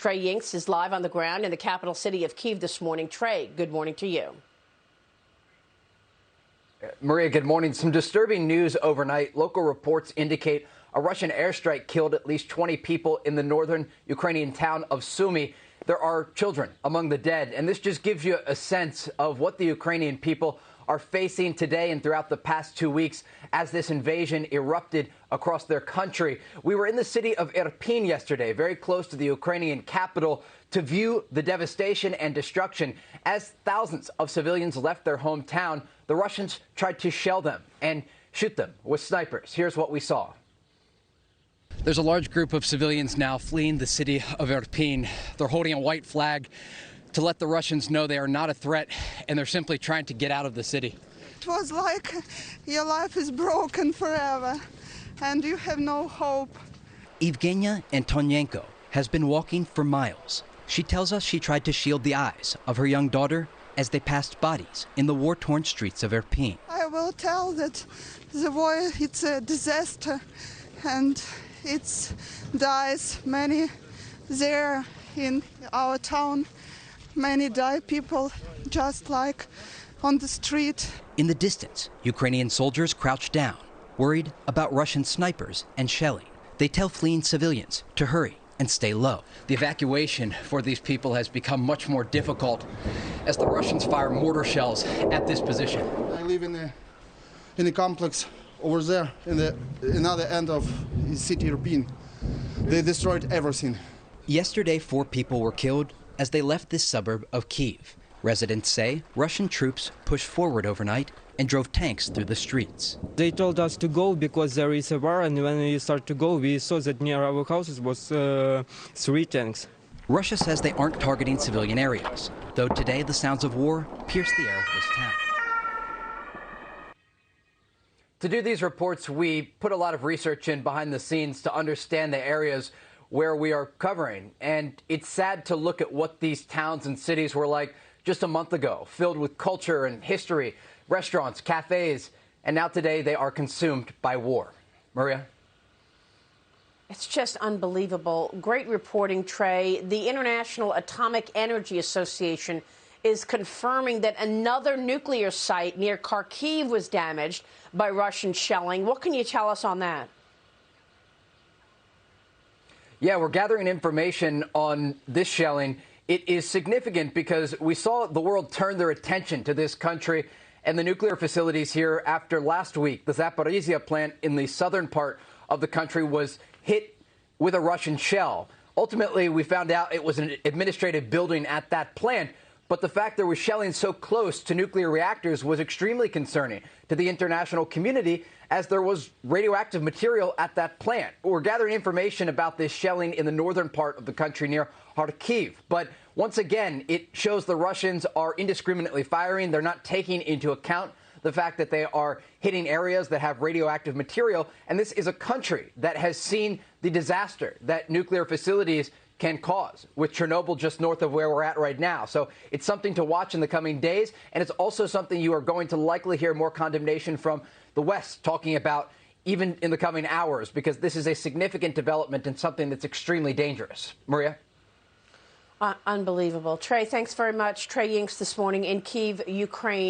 Trey Yingst is live on the ground in the capital city of Kyiv this morning. Trey, good morning to you. Maria, good morning. Some disturbing news overnight. Local reports indicate a Russian airstrike killed at least 20 people in the northern Ukrainian town of Sumy. There are children among the dead, and this just gives you a sense of what the Ukrainian people are facing today and throughout the past 2 weeks as this invasion erupted across their country. We were in the city of Irpin yesterday, very close to the Ukrainian capital, to view the devastation and destruction. As thousands of civilians left their hometown, the Russians tried to shell them and shoot them with snipers. Here's what we saw. There's a large group of civilians now fleeing the city of Irpin. They're holding a white flag to let the Russians know they are not a threat, and they're simply trying to get out of the city. It was like your life is broken forever, and you have no hope. Evgenia Antonenko has been walking for miles. She tells us she tried to shield the eyes of her young daughter as they passed bodies in the war-torn streets of Irpin. I will tell that the war, it's a disaster, and it's dies many there in our town. Many die people just like on the street. In the distance, Ukrainian soldiers crouch down, worried about Russian snipers and shelling. They tell fleeing civilians to hurry and stay low. The evacuation for these people has become much more difficult as the Russians fire mortar shells at this position. I live in a complex over there in the another end of the city Irpin. They destroyed everything. Yesterday, 4 people were killed as they left this suburb of Kyiv. Residents say Russian troops pushed forward overnight and drove tanks through the streets. They told us to go because there is a war, and when we started to go, we saw that near our houses was 3 tanks. Russia says they aren't targeting civilian areas, though today the sounds of war pierce the air of this town. To do these reports, we put a lot of research in behind the scenes to understand the areas where we are covering. And it's sad to look at what these towns and cities were like just a month ago, filled with culture and history, restaurants, cafes, and now today they are consumed by war. Maria? It's just unbelievable. Great reporting, Trey. The International Atomic Energy Association is confirming that another nuclear site near Kyiv was damaged by Russian shelling. What can you tell us on that? Yeah, we're gathering information on this shelling. It is significant because we saw the world turn their attention to this country and the nuclear facilities here after last week. The Zaporizhia plant in the southern part of the country was hit with a Russian shell. Ultimately, we found out it was an administrative building at that plant. But the fact there was shelling so close to nuclear reactors was extremely concerning to the international community, as there was radioactive material at that plant. We're gathering information about this shelling in the northern part of the country near Kyiv. But once again, it shows the Russians are indiscriminately firing. They're not taking into account the fact that they are hitting areas that have radioactive material. And this is a country that has seen the disaster that nuclear facilities can cause, with Chernobyl just north of where we're at right now. So it's something to watch in the coming days, and it's also something you are going to likely hear more condemnation from the West talking about even in the coming hours, because this is a significant development and something that's extremely dangerous. Maria? Unbelievable. Trey, thanks very much. Trey Yingst this morning in Kyiv, Ukraine.